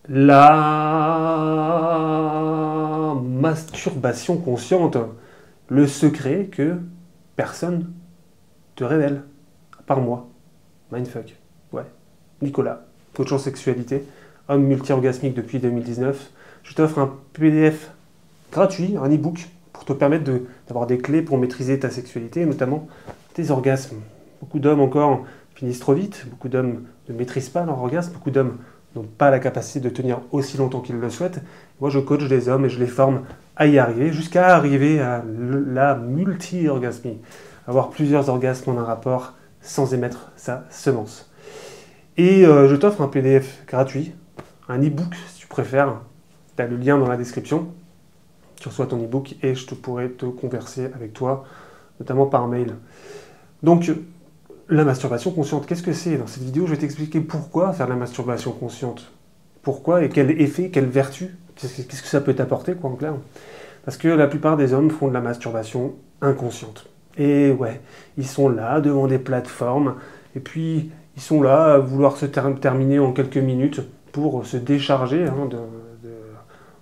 La masturbation consciente, le secret que personne te révèle, à part moi. Mindfuck. Ouais. Nicolas, coach en sexualité, homme multi-orgasmique depuis 2019. Je t'offre un PDF gratuit, un e-book, pour te permettre d'avoir des clés pour maîtriser ta sexualité, et notamment tes orgasmes. Beaucoup d'hommes encore finissent trop vite, beaucoup d'hommes ne maîtrisent pas leur orgasme, beaucoup d'hommes n'ont pas la capacité de tenir aussi longtemps qu'ils le souhaitent. Moi, je coach des hommes et je les forme à y arriver, jusqu'à arriver à la multi-orgasmie, avoir plusieurs orgasmes en un rapport sans émettre sa semence. Et je t'offre un PDF gratuit, un e-book si tu préfères. Tu as le lien dans la description. Tu reçois ton e-book et je pourrai te converser avec toi, notamment par mail. Donc, la masturbation consciente, qu'est-ce que c'est? Dans cette vidéo, je vais t'expliquer pourquoi faire de la masturbation consciente. Pourquoi et quel effet, quelle vertu, qu'est-ce que ça peut t'apporter, quoi, en clair. Parce que la plupart des hommes font de la masturbation inconsciente. Et ouais, ils sont là, devant des plateformes, et puis ils sont là à vouloir se terminer en quelques minutes pour se décharger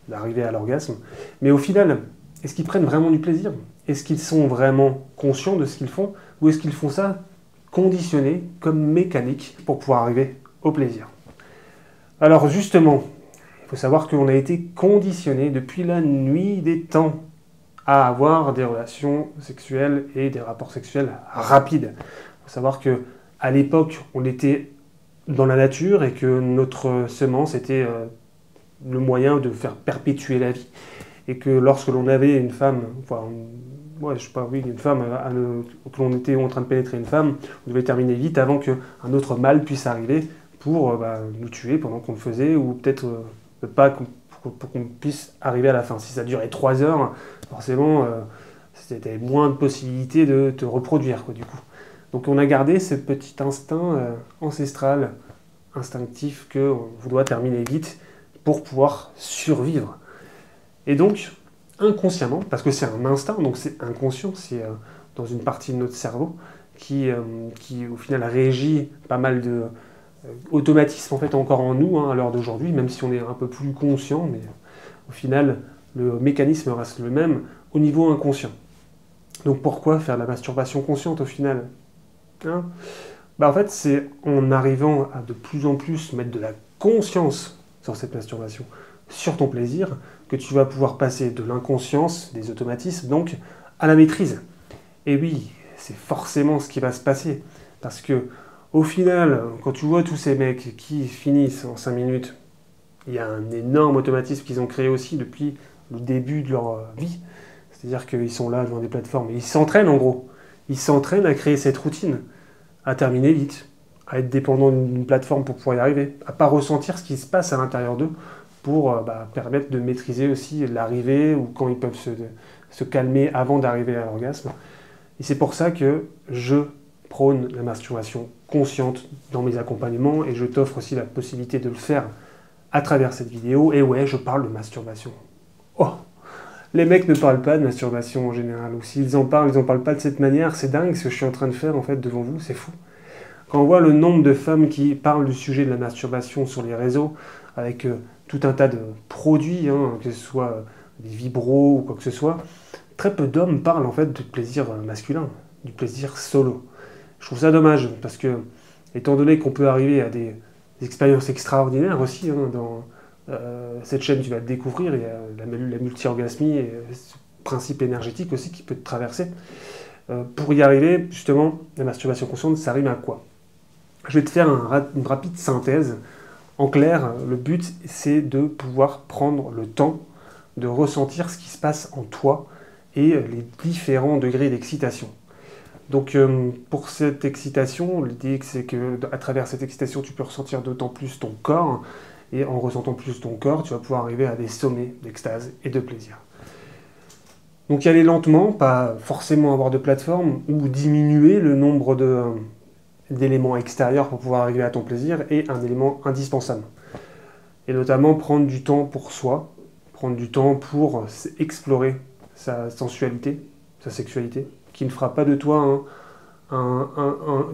d'arriver à l'orgasme. Mais au final, est-ce qu'ils prennent vraiment du plaisir? Est-ce qu'ils sont vraiment conscients de ce qu'ils font? Ou est-ce qu'ils font ça conditionné comme mécanique pour pouvoir arriver au plaisir? Alors justement, il faut savoir qu'on a été conditionné depuis la nuit des temps à avoir des relations sexuelles et des rapports sexuels rapides. Il faut savoir que à l'époque, on était dans la nature et que notre semence était le moyen de faire perpétuer la vie. Et que lorsque l'on avait une femme, enfin, ouais, je sais pas, oui, une femme, que l'on était en train de pénétrer une femme, on devait terminer vite avant qu'un autre mâle puisse arriver pour nous tuer pendant qu'on le faisait, ou peut-être pas pour qu'on puisse arriver à la fin. Si ça durait 3 heures, forcément, c'était moins de possibilités de te reproduire, quoi, du coup. Donc on a gardé ce petit instinct ancestral, instinctif, qu'on doit terminer vite pour pouvoir survivre. Et donc, inconsciemment, parce que c'est un instinct, donc c'est inconscient, c'est dans une partie de notre cerveau qui au final régit pas mal de automatismes en fait encore en nous à l'heure d'aujourd'hui, même si on est un peu plus conscient, mais au final le mécanisme reste le même au niveau inconscient. Donc pourquoi faire de la masturbation consciente au final, hein? En fait, c'est en arrivant à de plus en plus mettre de la conscience sur cette masturbation, sur ton plaisir, que tu vas pouvoir passer de l'inconscience, des automatismes, donc, à la maîtrise. Et oui, c'est forcément ce qui va se passer. Parce que, au final, quand tu vois tous ces mecs qui finissent en 5 minutes, il y a un énorme automatisme qu'ils ont créé aussi depuis le début de leur vie. C'est-à-dire qu'ils sont là devant des plateformes et ils s'entraînent en gros. Ils s'entraînent à créer cette routine, à terminer vite, à être dépendant d'une plateforme pour pouvoir y arriver, à ne pas ressentir ce qui se passe à l'intérieur d'eux pour permettre de maîtriser aussi l'arrivée ou quand ils peuvent se calmer avant d'arriver à l'orgasme. Et c'est pour ça que je prône la masturbation consciente dans mes accompagnements et je t'offre aussi la possibilité de le faire à travers cette vidéo. Et ouais, je parle de masturbation. Oh, les mecs ne parlent pas de masturbation en général, ou s'ils en parlent, ils n'en parlent pas de cette manière. C'est dingue ce que je suis en train de faire en fait devant vous, c'est fou. Quand on voit le nombre de femmes qui parlent du sujet de la masturbation sur les réseaux, avec tout un tas de produits, que ce soit des vibros ou quoi que ce soit, très peu d'hommes parlent en fait du plaisir masculin, du plaisir solo. Je trouve ça dommage, parce que, étant donné qu'on peut arriver à des expériences extraordinaires aussi, dans cette chaîne tu vas te découvrir, il y a la multi-orgasmie et ce principe énergétique aussi qui peut te traverser. Pour y arriver, justement, la masturbation consciente, ça rime à quoi? Je vais te faire une rapide synthèse. En clair, le but, c'est de pouvoir prendre le temps de ressentir ce qui se passe en toi et les différents degrés d'excitation. Donc, pour cette excitation, l'idée, c'est qu'à travers cette excitation, tu peux ressentir d'autant plus ton corps. Et en ressentant plus ton corps, tu vas pouvoir arriver à des sommets d'extase et de plaisir. Donc, y aller lentement, pas forcément avoir de plateforme, ou diminuer le nombre d'éléments extérieurs pour pouvoir arriver à ton plaisir est un élément indispensable. Et notamment prendre du temps pour soi, prendre du temps pour explorer sa sensualité, sa sexualité, qui ne fera pas de toi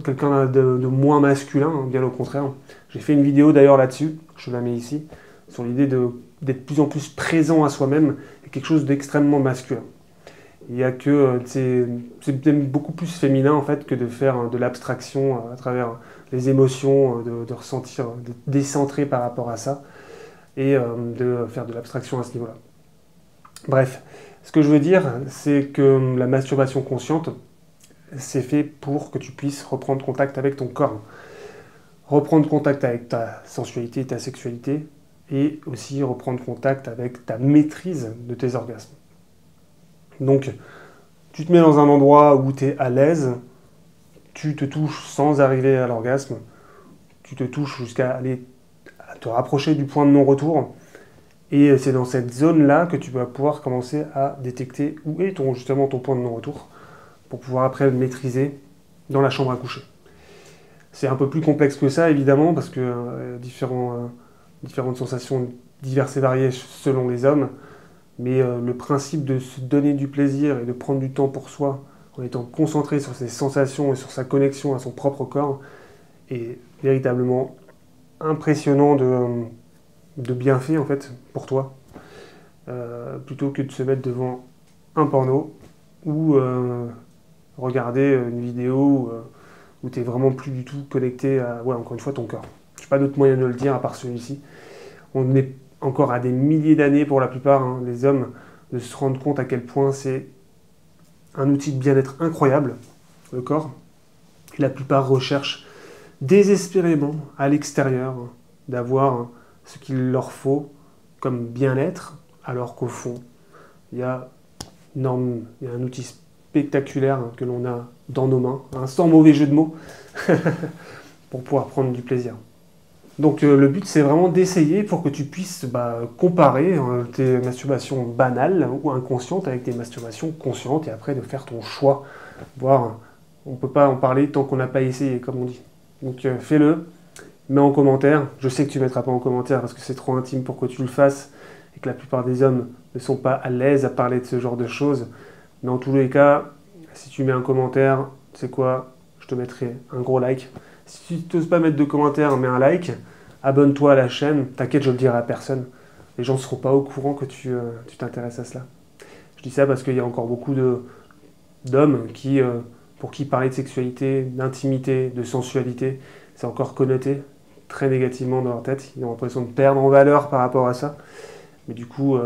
quelqu'un de moins masculin, bien au contraire. J'ai fait une vidéo d'ailleurs là-dessus, je la mets ici, sur l'idée d'être de plus en plus présent à soi-même, est quelque chose d'extrêmement masculin. Il y a que c'est beaucoup plus féminin en fait que de faire de l'abstraction à travers les émotions, de ressentir, de décentrer par rapport à ça et de faire de l'abstraction à ce niveau-là. Bref, ce que je veux dire, c'est que la masturbation consciente, c'est fait pour que tu puisses reprendre contact avec ton corps, reprendre contact avec ta sensualité, ta sexualité, et aussi reprendre contact avec ta maîtrise de tes orgasmes. Donc, tu te mets dans un endroit où tu es à l'aise, tu te touches sans arriver à l'orgasme, tu te touches jusqu'à aller à te rapprocher du point de non-retour, et c'est dans cette zone-là que tu vas pouvoir commencer à détecter où est justement ton point de non-retour, pour pouvoir après le maîtriser dans la chambre à coucher. C'est un peu plus complexe que ça, évidemment, parce que différentes sensations diverses et variées selon les hommes, mais le principe de se donner du plaisir et de prendre du temps pour soi, en étant concentré sur ses sensations et sur sa connexion à son propre corps, est véritablement impressionnant de bienfaits, en fait, pour toi, plutôt que de se mettre devant un porno ou regarder une vidéo où tu n'es vraiment plus du tout connecté à, encore une fois, ton corps. Je n'ai pas d'autre moyen de le dire à part celui-ci. On est encore à des milliers d'années pour la plupart, les hommes, de se rendre compte à quel point c'est un outil de bien-être incroyable, le corps. Et la plupart recherchent désespérément à l'extérieur d'avoir ce qu'il leur faut comme bien-être, alors qu'au fond, il y a un outil spectaculaire que l'on a dans nos mains, sans mauvais jeu de mots, pour pouvoir prendre du plaisir. Donc le but, c'est vraiment d'essayer pour que tu puisses comparer tes masturbations banales ou inconscientes avec tes masturbations conscientes et après de faire ton choix. Voir, on ne peut pas en parler tant qu'on n'a pas essayé, comme on dit. Donc fais-le, mets en commentaire. Je sais que tu ne mettras pas en commentaire parce que c'est trop intime pour que tu le fasses et que la plupart des hommes ne sont pas à l'aise à parler de ce genre de choses. Mais en tous les cas, si tu mets un commentaire, tu sais quoi, je te mettrai un gros like. Si tu n'oses pas mettre de commentaire, mets un like. Abonne-toi à la chaîne. T'inquiète, je le dirai à personne. Les gens ne seront pas au courant que tu t'intéresses à cela. Je dis ça parce qu'il y a encore beaucoup d'hommes pour qui parler de sexualité, d'intimité, de sensualité, c'est encore connoté très négativement dans leur tête. Ils ont l'impression de perdre en valeur par rapport à ça. Mais du coup,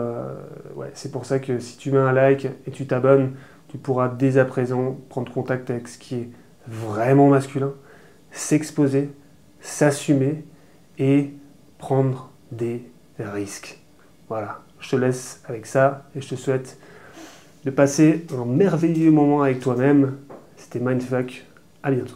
c'est pour ça que si tu mets un like et tu t'abonnes, tu pourras dès à présent prendre contact avec ce qui est vraiment masculin, s'exposer, s'assumer et prendre des risques. Voilà, je te laisse avec ça et je te souhaite de passer un merveilleux moment avec toi-même. C'était Mindfuck, à bientôt.